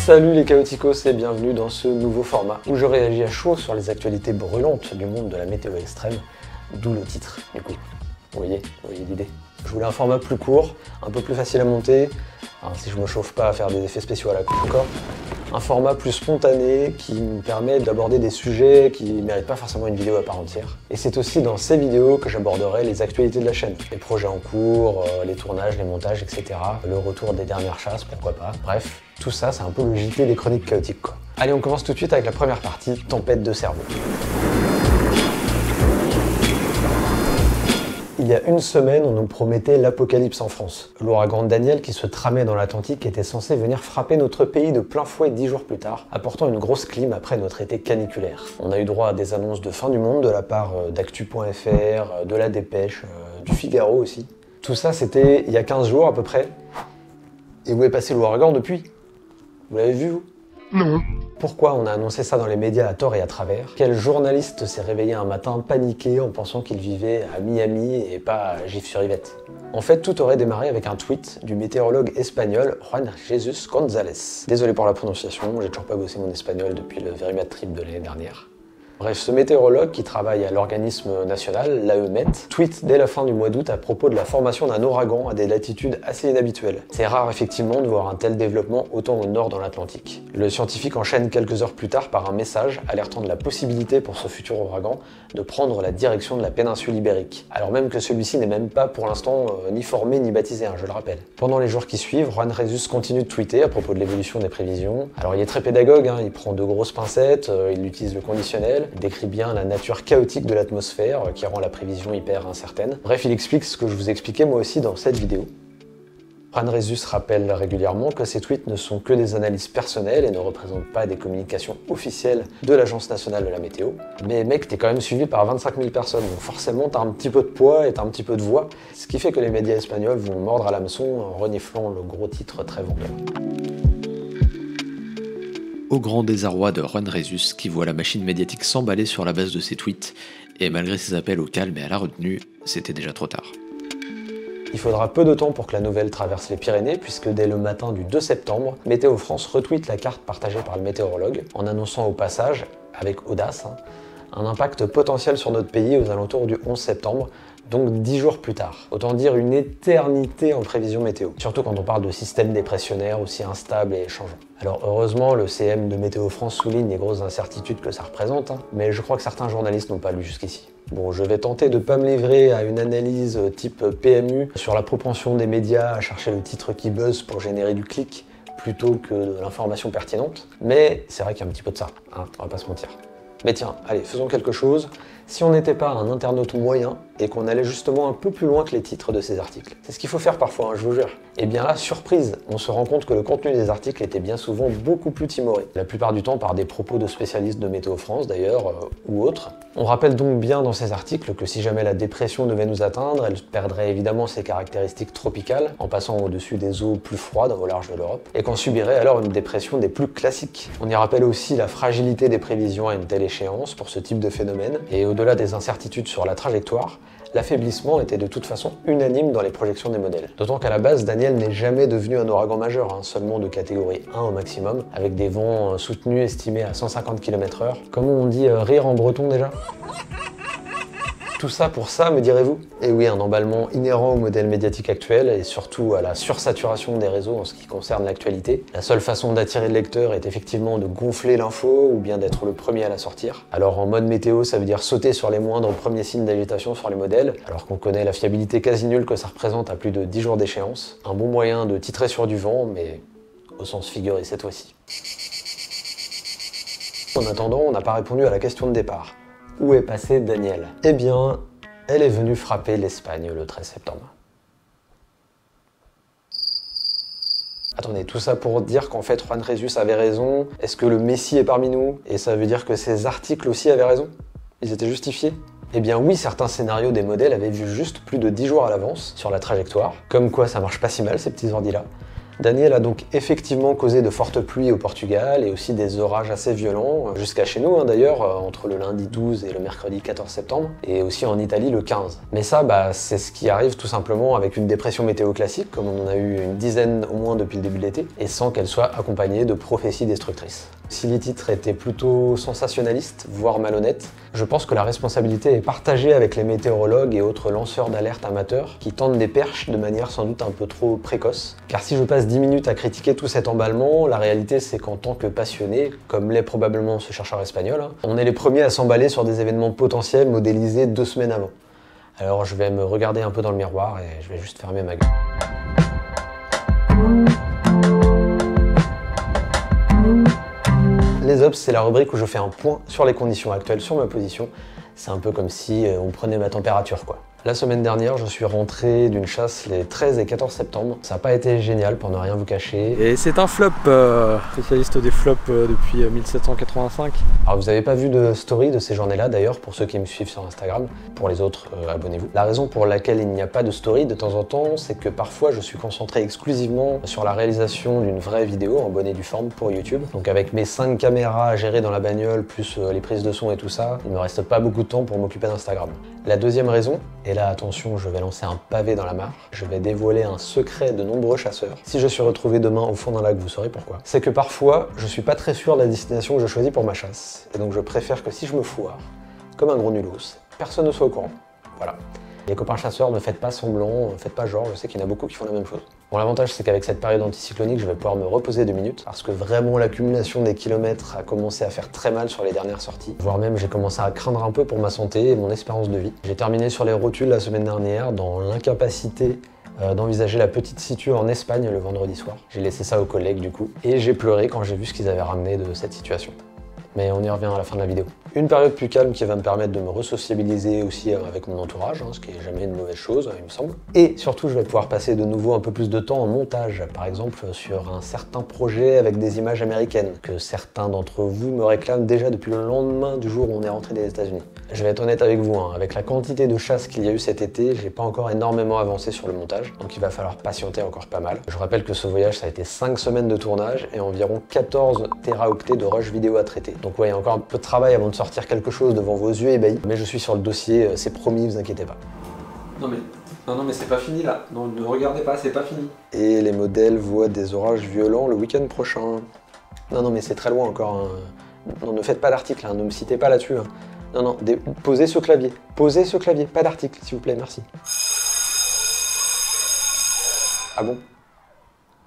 Salut les chaoticos et bienvenue dans ce nouveau format où je réagis à chaud sur les actualités brûlantes du monde de la météo extrême, d'où le titre du coup. Vous voyez l'idée. Je voulais un format plus court, un peu plus facile à monter, alors, si je me chauffe pas à faire des effets spéciaux à la con encore. Un format plus spontané qui me permet d'aborder des sujets qui ne méritent pas forcément une vidéo à part entière. Et c'est aussi dans ces vidéos que j'aborderai les actualités de la chaîne, les projets en cours, les tournages, les montages, etc. Le retour des dernières chasses, pourquoi pas. Bref, tout ça, c'est un peu le JT des chroniques chaotiques quoi. Allez, on commence tout de suite avec la première partie, tempête de cerveau. Il y a une semaine, on nous promettait l'apocalypse en France. L'ouragan Daniel qui se tramait dans l'Atlantique était censé venir frapper notre pays de plein fouet 10 jours plus tard, apportant une grosse clim après notre été caniculaire. On a eu droit à des annonces de fin du monde de la part d'actu.fr, de la Dépêche, du Figaro aussi. Tout ça, c'était il y a 15 jours à peu près. Et où est passé l'ouragan depuis? Vous l'avez vu, vous? Non. Pourquoi on a annoncé ça dans les médias à tort et à travers? Quel journaliste s'est réveillé un matin paniqué en pensant qu'il vivait à Miami et pas à Gif-sur-Yvette? En fait, tout aurait démarré avec un tweet du météorologue espagnol Juan Jesus González. Désolé pour la prononciation, j'ai toujours pas bossé mon espagnol depuis le Verimat Trip de l'année dernière. Bref, ce météorologue qui travaille à l'organisme national, l'AEMET, tweet dès la fin du mois d'août à propos de la formation d'un ouragan à des latitudes assez inhabituelles. C'est rare effectivement de voir un tel développement autant au nord dans l'Atlantique. Le scientifique enchaîne quelques heures plus tard par un message alertant de la possibilité pour ce futur ouragan de prendre la direction de la péninsule ibérique, alors même que celui-ci n'est même pas pour l'instant ni formé ni baptisé, je le rappelle. Pendant les jours qui suivent, Juan Jesus continue de tweeter à propos de l'évolution des prévisions. Alors il est très pédagogue, il prend de grosses pincettes, il utilise le conditionnel, il décrit bien la nature chaotique de l'atmosphère qui rend la prévision hyper incertaine. Bref, il explique ce que je vous expliquais moi aussi dans cette vidéo. Juan Jesus rappelle régulièrement que ces tweets ne sont que des analyses personnelles et ne représentent pas des communications officielles de l'Agence nationale de la météo. Mais mec, t'es quand même suivi par 25 000 personnes, donc forcément t'as un petit peu de poids et t'as un petit peu de voix, ce qui fait que les médias espagnols vont mordre à l'hameçon en reniflant le gros titre très vendeur. Au grand désarroi de Juan Jesus qui voit la machine médiatique s'emballer sur la base de ses tweets, et malgré ses appels au calme et à la retenue, c'était déjà trop tard. Il faudra peu de temps pour que la nouvelle traverse les Pyrénées, puisque dès le matin du 2 septembre, Météo France retweet la carte partagée par le météorologue, en annonçant au passage, avec audace, un impact potentiel sur notre pays aux alentours du 11 septembre, donc 10 jours plus tard. Autant dire une éternité en prévision météo, surtout quand on parle de système dépressionnaire aussi instable et changeant. Alors heureusement, le CM de Météo France souligne les grosses incertitudes que ça représente, mais je crois que certains journalistes n'ont pas lu jusqu'ici. Bon, je vais tenter de ne pas me livrer à une analyse type PMU sur la propension des médias à chercher le titre qui buzz pour générer du clic plutôt que de l'information pertinente, mais c'est vrai qu'il y a un petit peu de ça, on va pas se mentir. Mais tiens, allez, faisons quelque chose. Si on n'était pas un internaute moyen et qu'on allait justement un peu plus loin que les titres de ces articles. C'est ce qu'il faut faire parfois, je vous jure. Et bien là, surprise, on se rend compte que le contenu des articles était bien souvent beaucoup plus timoré. La plupart du temps par des propos de spécialistes de Météo France d'ailleurs, ou autres. On rappelle donc bien dans ces articles que si jamais la dépression devait nous atteindre, elle perdrait évidemment ses caractéristiques tropicales, en passant au-dessus des eaux plus froides au large de l'Europe, et qu'on subirait alors une dépression des plus classiques. On y rappelle aussi la fragilité des prévisions à une telle échéance pour ce type de phénomène, et au-delà des incertitudes sur la trajectoire, l'affaiblissement était de toute façon unanime dans les projections des modèles. D'autant qu'à la base, Daniel n'est jamais devenu un ouragan majeur, seulement de catégorie 1 au maximum, avec des vents soutenus estimés à 150 km/h. Comment on dit rire en breton déjà? Tout ça pour ça, me direz-vous? Et oui, un emballement inhérent au modèle médiatique actuel et surtout à la sursaturation des réseaux en ce qui concerne l'actualité. La seule façon d'attirer le lecteur est effectivement de gonfler l'info ou bien d'être le premier à la sortir. Alors en mode météo, ça veut dire sauter sur les moindres premiers signes d'agitation sur les modèles, alors qu'on connaît la fiabilité quasi nulle que ça représente à plus de 10 jours d'échéance. Un bon moyen de titrer sur du vent, mais au sens figuré cette fois-ci. En attendant, on n'a pas répondu à la question de départ. Où est passée Daniel? Eh bien, elle est venue frapper l'Espagne le 13 septembre. Attendez, tout ça pour dire qu'en fait Juan Jesus avait raison. Est-ce que le Messie est parmi nous? Et ça veut dire que ces articles aussi avaient raison? Ils étaient justifiés? Eh bien oui, certains scénarios des modèles avaient vu juste plus de 10 jours à l'avance sur la trajectoire. Comme quoi ça marche pas si mal ces petits ordis-là. Daniel a donc effectivement causé de fortes pluies au Portugal et aussi des orages assez violents, jusqu'à chez nous d'ailleurs, entre le lundi 12 et le mercredi 14 septembre, et aussi en Italie le 15. Mais ça, c'est ce qui arrive tout simplement avec une dépression météo classique, comme on en a eu une dizaine au moins depuis le début de l'été, et sans qu'elle soit accompagnée de prophéties destructrices. Si les titres étaient plutôt sensationnalistes, voire malhonnêtes, je pense que la responsabilité est partagée avec les météorologues et autres lanceurs d'alerte amateurs qui tentent des perches de manière sans doute un peu trop précoce. Car si je passe 10 minutes à critiquer tout cet emballement, la réalité c'est qu'en tant que passionné, comme l'est probablement ce chercheur espagnol, on est les premiers à s'emballer sur des événements potentiels modélisés 2 semaines avant. Alors je vais me regarder un peu dans le miroir et je vais juste fermer ma gueule. Les Obs, c'est la rubrique où je fais un point sur les conditions actuelles, sur ma position. C'est un peu comme si on prenait ma température, quoi. La semaine dernière, je suis rentré d'une chasse les 13 et 14 septembre. Ça n'a pas été génial, pour ne rien vous cacher. Et c'est un flop, spécialiste des flops depuis 1785. Alors vous n'avez pas vu de story de ces journées-là d'ailleurs, pour ceux qui me suivent sur Instagram. Pour les autres, abonnez-vous. La raison pour laquelle il n'y a pas de story de temps en temps, c'est que parfois je suis concentré exclusivement sur la réalisation d'une vraie vidéo en bonne et due forme pour YouTube. Donc avec mes 5 caméras à gérer dans la bagnole, plus les prises de son et tout ça, il ne me reste pas beaucoup de temps pour m'occuper d'Instagram. La deuxième raison, et là attention, je vais lancer un pavé dans la mare, je vais dévoiler un secret de nombreux chasseurs. Si je suis retrouvé demain au fond d'un lac, vous saurez pourquoi. C'est que parfois, je suis pas très sûr de la destination que je choisis pour ma chasse. Et donc je préfère que si je me foire, comme un gros nulos, personne ne soit au courant. Voilà. Les copains chasseurs, ne faites pas semblant, faites pas genre, je sais qu'il y en a beaucoup qui font la même chose. Bon, l'avantage c'est qu'avec cette période anticyclonique, je vais pouvoir me reposer 2 minutes, parce que vraiment l'accumulation des kilomètres a commencé à faire très mal sur les dernières sorties, voire même j'ai commencé à craindre un peu pour ma santé et mon espérance de vie. J'ai terminé sur les rotules la semaine dernière, dans l'incapacité d'envisager la petite situ en Espagne le vendredi soir. J'ai laissé ça aux collègues du coup, et j'ai pleuré quand j'ai vu ce qu'ils avaient ramené de cette situation. Mais on y revient à la fin de la vidéo. Une période plus calme qui va me permettre de me resociabiliser aussi avec mon entourage, ce qui n'est jamais une mauvaise chose, il me semble. Et surtout, je vais pouvoir passer de nouveau un peu plus de temps en montage, par exemple sur un certain projet avec des images américaines, que certains d'entre vous me réclament déjà depuis le lendemain du jour où on est rentré des États-Unis. Je vais être honnête avec vous, avec la quantité de chasses qu'il y a eu cet été, j'ai pas encore énormément avancé sur le montage, donc il va falloir patienter encore pas mal. Je rappelle que ce voyage, ça a été 5 semaines de tournage et environ 14 téraoctets de rush vidéo à traiter. Donc ouais, il y a encore un peu de travail avant de sortir quelque chose devant vos yeux ébahis, mais je suis sur le dossier, c'est promis, vous inquiétez pas. Non mais c'est pas fini là, non, ne regardez pas, c'est pas fini. Et les modèles voient des orages violents le week-end prochain. Non mais c'est très loin encore. Non, ne faites pas d'article, ne me citez pas là-dessus. Non, posez ce clavier, pas d'article s'il vous plaît, merci. Ah bon?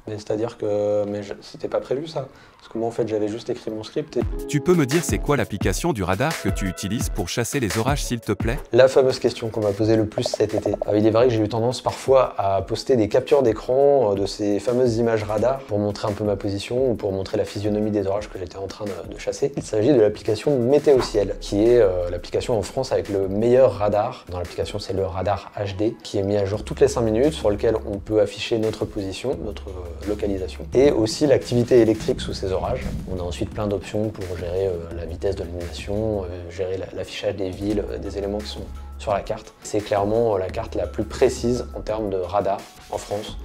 Mais c'est-à-dire que... Mais c'était pas prévu ça? Parce que moi en fait j'avais juste écrit mon script et... Tu peux me dire c'est quoi l'application du radar que tu utilises pour chasser les orages s'il te plaît? La fameuse question qu'on m'a posée le plus cet été. Il est vrai que j'ai eu tendance parfois à poster des captures d'écran de ces fameuses images radar pour montrer un peu ma position ou pour montrer la physionomie des orages que j'étais en train de chasser. Il s'agit de l'application Météo Ciel, qui est l'application en France avec le meilleur radar. Dans l'application c'est le radar HD qui est mis à jour toutes les 5 minutes, sur lequel on peut afficher notre position, notre localisation et aussi l'activité électrique sous ces orages. On a ensuite plein d'options pour gérer la vitesse de l'animation, gérer l'affichage des villes, des éléments qui sont sur la carte. C'est clairement la carte la plus précise en termes de radar en France.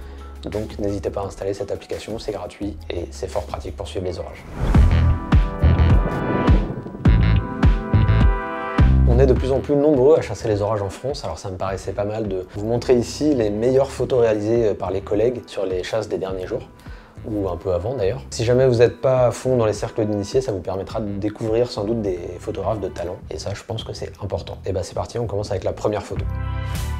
Donc n'hésitez pas à installer cette application, c'est gratuit et c'est fort pratique pour suivre les orages. On est de plus en plus nombreux à chasser les orages en France, alors ça me paraissait pas mal de vous montrer ici les meilleures photos réalisées par les collègues sur les chasses des derniers jours, ou un peu avant d'ailleurs. Si jamais vous n'êtes pas à fond dans les cercles d'initiés, ça vous permettra de découvrir sans doute des photographes de talent, et ça je pense que c'est important. Et bah c'est parti, on commence avec la première photo.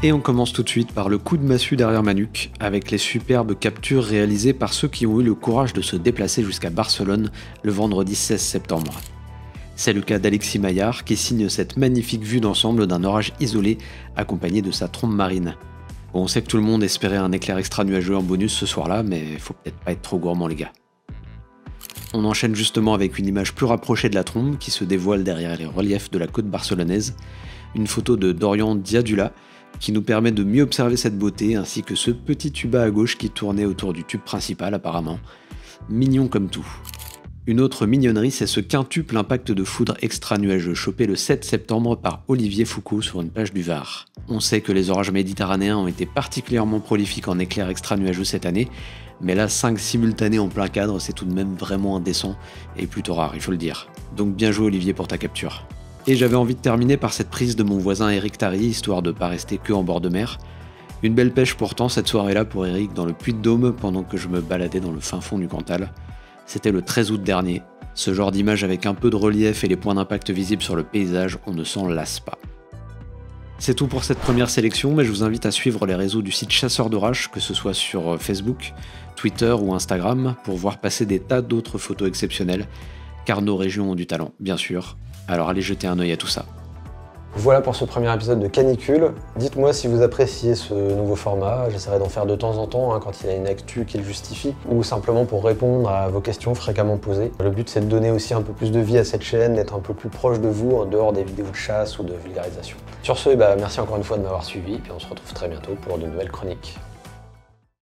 Et on commence tout de suite par le coup de massue derrière ma nuque, avec les superbes captures réalisées par ceux qui ont eu le courage de se déplacer jusqu'à Barcelone le vendredi 16 septembre. C'est le cas d'Alexis Maillard qui signe cette magnifique vue d'ensemble d'un orage isolé accompagné de sa trombe marine. Bon, on sait que tout le monde espérait un éclair extra nuageux en bonus ce soir-là, mais faut peut-être pas être trop gourmand les gars. On enchaîne justement avec une image plus rapprochée de la trombe qui se dévoile derrière les reliefs de la côte barcelonaise, une photo de Dorian Diadula qui nous permet de mieux observer cette beauté ainsi que ce petit tuba à gauche qui tournait autour du tube principal apparemment. Mignon comme tout. Une autre mignonnerie, c'est ce quintuple impact de foudre extra-nuageux chopé le 7 septembre par Olivier Foucault sur une plage du Var. On sait que les orages méditerranéens ont été particulièrement prolifiques en éclairs extra-nuageux cette année, mais là 5 simultanés en plein cadre, c'est tout de même vraiment indécent et plutôt rare, il faut le dire. Donc bien joué Olivier pour ta capture. Et j'avais envie de terminer par cette prise de mon voisin Eric Tari, histoire de pas rester que en bord de mer. Une belle pêche pourtant cette soirée-là pour Eric dans le Puy-de-Dôme pendant que je me baladais dans le fin fond du Cantal. C'était le 13 août dernier. Ce genre d'image avec un peu de relief et les points d'impact visibles sur le paysage, on ne s'en lasse pas. C'est tout pour cette première sélection, mais je vous invite à suivre les réseaux du site Chasseurs d'Orage, que ce soit sur Facebook, Twitter ou Instagram, pour voir passer des tas d'autres photos exceptionnelles, car nos régions ont du talent, bien sûr. Alors allez jeter un œil à tout ça. Voilà pour ce premier épisode de Canicule. Dites-moi si vous appréciez ce nouveau format, j'essaierai d'en faire de temps en temps quand il y a une actu qui le justifie, ou simplement pour répondre à vos questions fréquemment posées. Le but c'est de donner aussi un peu plus de vie à cette chaîne, d'être un peu plus proche de vous en dehors des vidéos de chasse ou de vulgarisation. Sur ce, merci encore une fois de m'avoir suivi, et on se retrouve très bientôt pour de nouvelles chroniques.